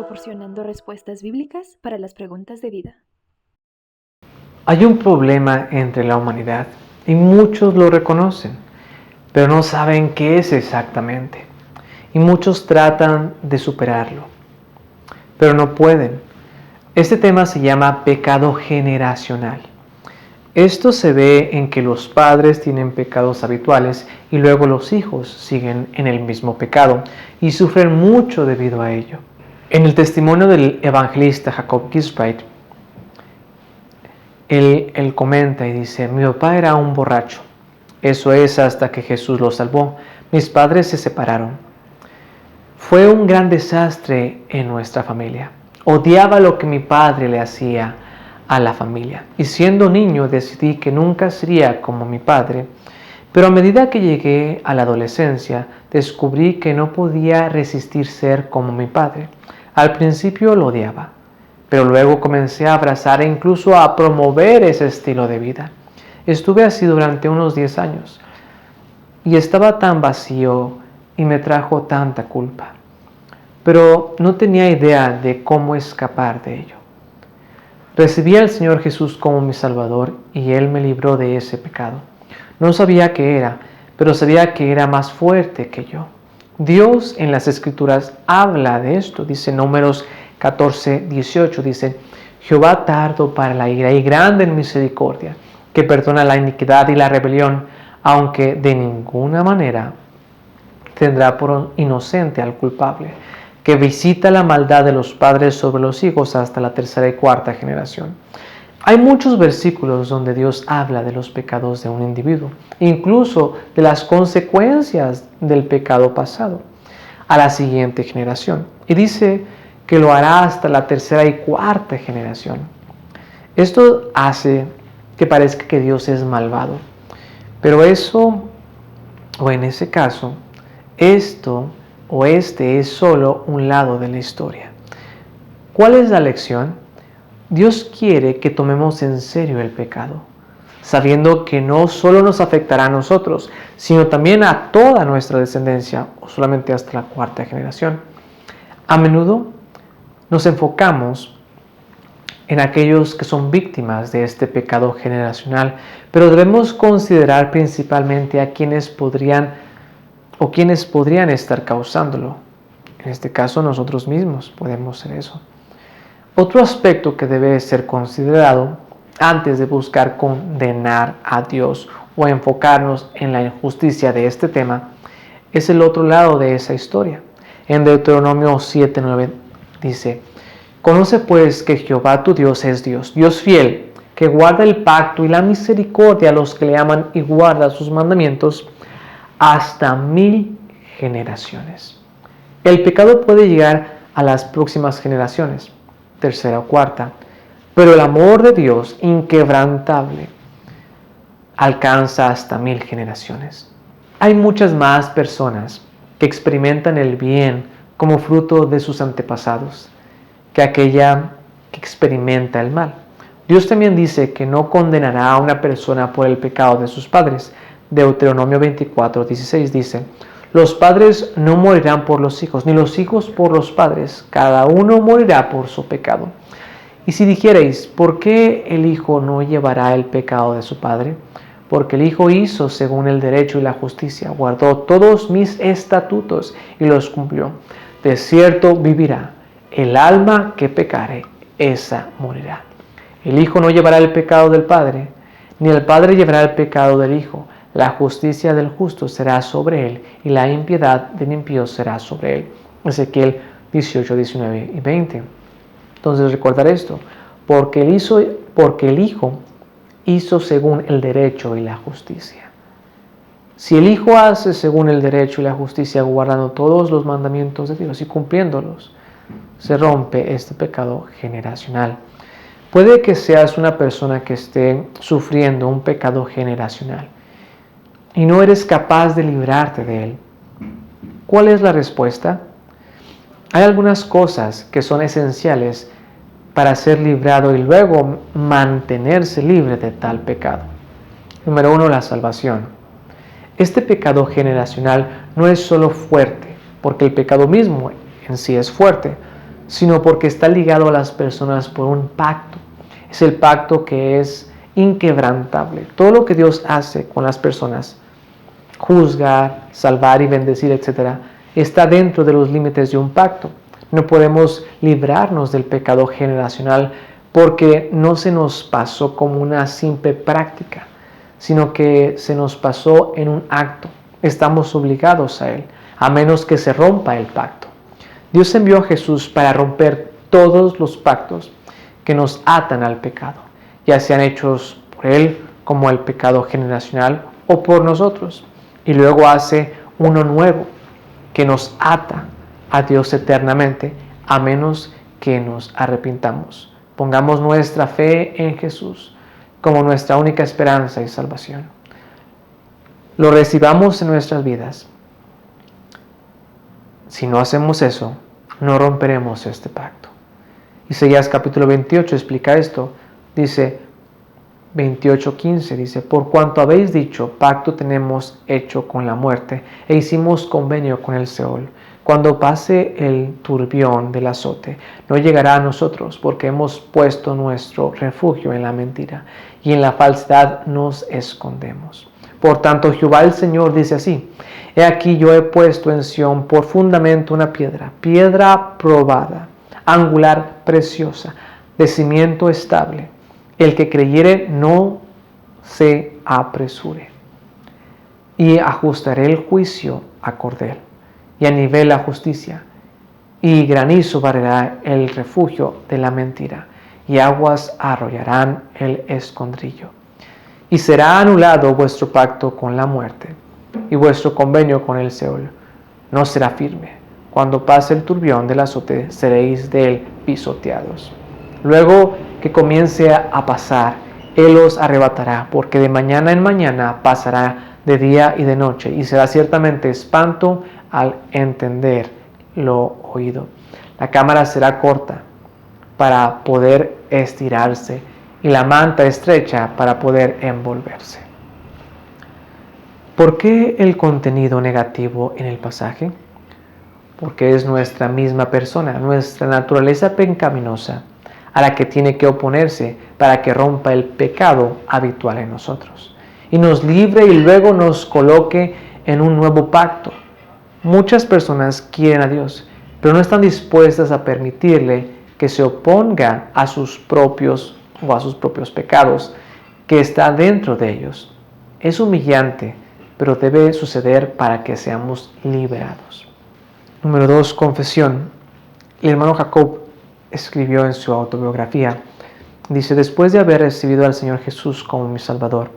proporcionando respuestas bíblicas para las preguntas de vida. Hay un problema entre la humanidad y muchos lo reconocen, pero no saben qué es exactamente. Y muchos tratan de superarlo, pero no pueden. Este tema se llama pecado generacional. Esto se ve en que los padres tienen pecados habituales y luego los hijos siguen en el mismo pecado y sufren mucho debido a ello. En el testimonio del evangelista Jacob Gisbreit, él comenta y dice: mi papá era un borracho. Eso es hasta que Jesús lo salvó. Mis padres se separaron. Fue un gran desastre en nuestra familia. Odiaba lo que mi padre le hacía a la familia. Y siendo niño decidí que nunca sería como mi padre. Pero a medida que llegué a la adolescencia, descubrí que no podía resistir ser como mi padre. Al principio lo odiaba, pero luego comencé a abrazar e incluso a promover ese estilo de vida. Estuve así durante unos 10 años y estaba tan vacío y me trajo tanta culpa. Pero no tenía idea de cómo escapar de ello. Recibí al Señor Jesús como mi Salvador y Él me libró de ese pecado. No sabía qué era, pero sabía que era más fuerte que yo. Dios en las Escrituras habla de esto. Dice Números 14:18, dice: Jehová tardo para la ira y grande en misericordia, que perdona la iniquidad y la rebelión, aunque de ninguna manera tendrá por inocente al culpable, que visita la maldad de los padres sobre los hijos hasta la tercera y cuarta generación. Hay muchos versículos donde Dios habla de los pecados de un individuo, incluso de las consecuencias del pecado pasado a la siguiente generación. Y dice que lo hará hasta la tercera y cuarta generación. Esto hace que parezca que Dios es malvado. Pero eso, o en ese caso, este es solo un lado de la historia. ¿Cuál es la lección? Dios quiere que tomemos en serio el pecado, sabiendo que no solo nos afectará a nosotros, sino también a toda nuestra descendencia, o solamente hasta la cuarta generación. A menudo nos enfocamos en aquellos que son víctimas de este pecado generacional, pero debemos considerar principalmente a quienes podrían estar causándolo. En este caso, nosotros mismos podemos ser eso. Otro aspecto que debe ser considerado antes de buscar condenar a Dios o enfocarnos en la injusticia de este tema es el otro lado de esa historia. En Deuteronomio 7:9 dice: Conoce pues que Jehová tu Dios es Dios, Dios fiel, que guarda el pacto y la misericordia a los que le aman y guarda sus mandamientos hasta 1000 generaciones. El pecado puede llegar a las próximas generaciones, tercera o cuarta, pero el amor de Dios inquebrantable alcanza hasta 1000 generaciones. Hay muchas más personas que experimentan el bien como fruto de sus antepasados que aquella que experimenta el mal. Dios también dice que no condenará a una persona por el pecado de sus padres. Deuteronomio 24:16 dice: los padres no morirán por los hijos, ni los hijos por los padres. Cada uno morirá por su pecado. Y si dijereis: ¿por qué el hijo no llevará el pecado de su padre? Porque el hijo hizo según el derecho y la justicia, guardó todos mis estatutos y los cumplió. De cierto vivirá. El alma que pecare, esa morirá. El hijo no llevará el pecado del padre, ni el padre llevará el pecado del hijo. La justicia del justo será sobre él, y la impiedad del impío será sobre él. Ezequiel 18, 19 y 20. Entonces recordar esto, porque el hijo hizo según el derecho y la justicia. Si el hijo hace según el derecho y la justicia, guardando todos los mandamientos de Dios y cumpliéndolos, se rompe este pecado generacional. Puede que seas una persona que esté sufriendo un pecado generacional y no eres capaz de librarte de él. ¿Cuál es la respuesta? Hay algunas cosas que son esenciales para ser librado y luego mantenerse libre de tal pecado. Número 1, la salvación. Este pecado generacional no es solo fuerte, porque el pecado mismo en sí es fuerte, sino porque está ligado a las personas por un pacto. Es el pacto que es inquebrantable. Todo lo que Dios hace con las personas, juzgar, salvar y bendecir, etc., está dentro de los límites de un pacto. No podemos librarnos del pecado generacional porque no se nos pasó como una simple práctica, sino que se nos pasó en un acto. Estamos obligados a él, a menos que se rompa el pacto. Dios envió a Jesús para romper todos los pactos que nos atan al pecado, ya sean hechos por él como el pecado generacional o por nosotros. Y luego hace uno nuevo que nos ata a Dios eternamente, a menos que nos arrepintamos. Pongamos nuestra fe en Jesús como nuestra única esperanza y salvación. Lo recibamos en nuestras vidas. Si no hacemos eso, no romperemos este pacto. Isaías capítulo 28 explica esto. Dice 28:15, dice: por cuanto habéis dicho, pacto tenemos hecho con la muerte, e hicimos convenio con el Seol. Cuando pase el turbión del azote, no llegará a nosotros, porque hemos puesto nuestro refugio en la mentira, y en la falsedad nos escondemos. Por tanto, Jehová el Señor dice así: he aquí yo he puesto en Sión por fundamento una piedra, piedra probada, angular, preciosa, de cimiento estable. El que creyere no se apresure. Y ajustaré el juicio a cordel, y a nivel la justicia, y granizo barrerá el refugio de la mentira, y aguas arrollarán el escondrillo. Y será anulado vuestro pacto con la muerte, y vuestro convenio con el Seol no será firme. Cuando pase el turbión del azote, seréis de él pisoteados. Luego que comience a pasar, él os arrebatará, porque de mañana en mañana pasará de día y de noche, y será ciertamente espanto al entender lo oído. La cámara será corta para poder estirarse, y la manta estrecha para poder envolverse. ¿Por qué el contenido negativo en el pasaje? Porque es nuestra misma persona, nuestra naturaleza pecaminosa, a la que tiene que oponerse para que rompa el pecado habitual en nosotros y nos libre y luego nos coloque en un nuevo pacto. Muchas personas quieren a Dios, pero no están dispuestas a permitirle que se oponga a sus propios pecados que está dentro de ellos. Es humillante, pero debe suceder para que seamos liberados. Número 2, confesión. El hermano Jacob escribió en su autobiografía, dice: después de haber recibido al Señor Jesús como mi Salvador,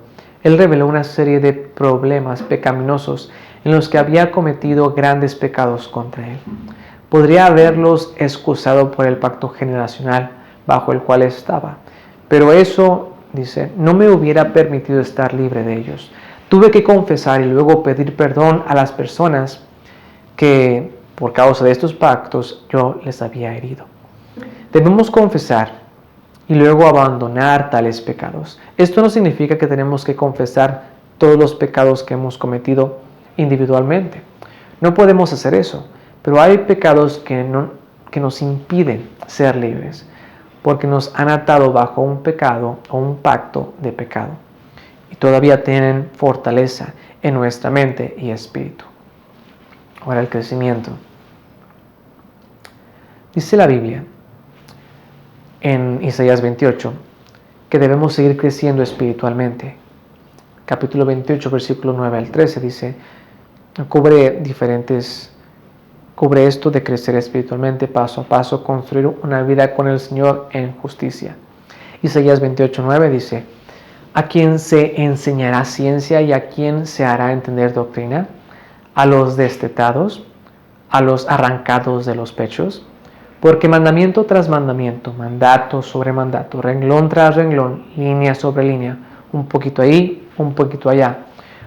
Él reveló una serie de problemas pecaminosos en los que había cometido grandes pecados contra Él. Podría haberlos excusado por el pacto generacional bajo el cual estaba, pero eso, dice, no me hubiera permitido estar libre de ellos. Tuve que confesar y luego pedir perdón a las personas que, por causa de estos pactos, yo les había herido. Debemos confesar y luego abandonar tales pecados. Esto no significa que tenemos que confesar todos los pecados que hemos cometido individualmente. No podemos hacer eso, pero hay pecados que nos impiden ser libres, porque nos han atado bajo un pecado o un pacto de pecado, y todavía tienen fortaleza en nuestra mente y espíritu. Ahora el crecimiento. Dice la Biblia en Isaías 28 que debemos seguir creciendo espiritualmente. Capítulo 28, versículo 9 al 13 dice: cubre esto de crecer espiritualmente paso a paso, construir una vida con el Señor en justicia. Isaías 28, 9 dice: ¿a quién se enseñará ciencia y a quién se hará entender doctrina? ¿A los destetados? ¿A los arrancados de los pechos? Porque mandamiento tras mandamiento, mandato sobre mandato, renglón tras renglón, línea sobre línea, un poquito ahí, un poquito allá.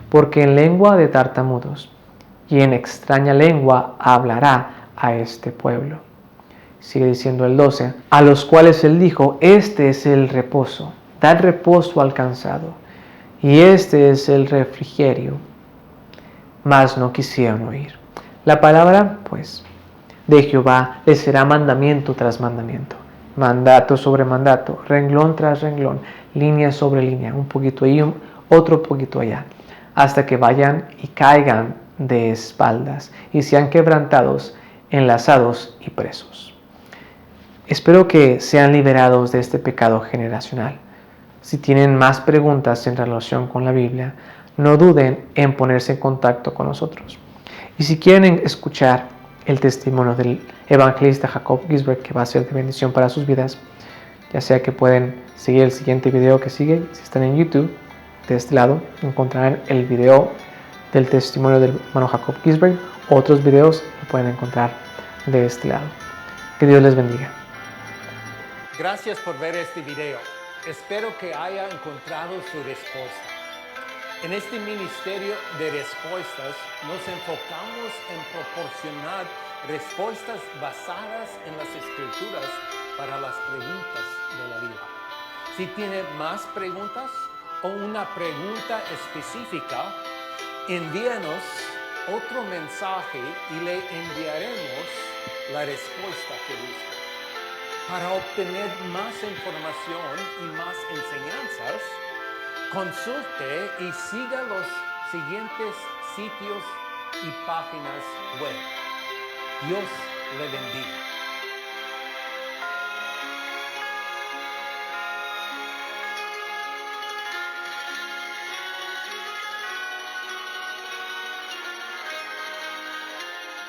Porque en lengua de tartamudos y en extraña lengua hablará a este pueblo. Sigue diciendo el 12, a los cuales él dijo: este es el reposo, dad reposo al cansado, y este es el refrigerio. Mas no quisieron oír. La palabra, pues, de Jehová les será mandamiento tras mandamiento, mandato sobre mandato, renglón tras renglón, línea sobre línea, un poquito ahí, otro poquito allá, hasta que vayan y caigan de espaldas y sean quebrantados, enlazados y presos. Espero que sean liberados de este pecado generacional. Si tienen más preguntas en relación con la Biblia, no duden en ponerse en contacto con nosotros. Y si quieren escuchar el testimonio del evangelista Jacob Gisbert, que va a ser de bendición para sus vidas, ya sea que pueden seguir el siguiente video que sigue. Si están en YouTube, de este lado encontrarán el video del testimonio del hermano Jacob Gisbert. Otros videos lo pueden encontrar de este lado. Que Dios les bendiga. Gracias por ver este video. Espero que haya encontrado su respuesta. En este ministerio de respuestas nos enfocamos en proporcionar respuestas basadas en las escrituras para las preguntas de la vida. Si tiene más preguntas o una pregunta específica, envíanos otro mensaje y le enviaremos la respuesta que busca. Para obtener más información y más enseñanzas, consulte y siga los siguientes sitios y páginas web. Dios le bendiga.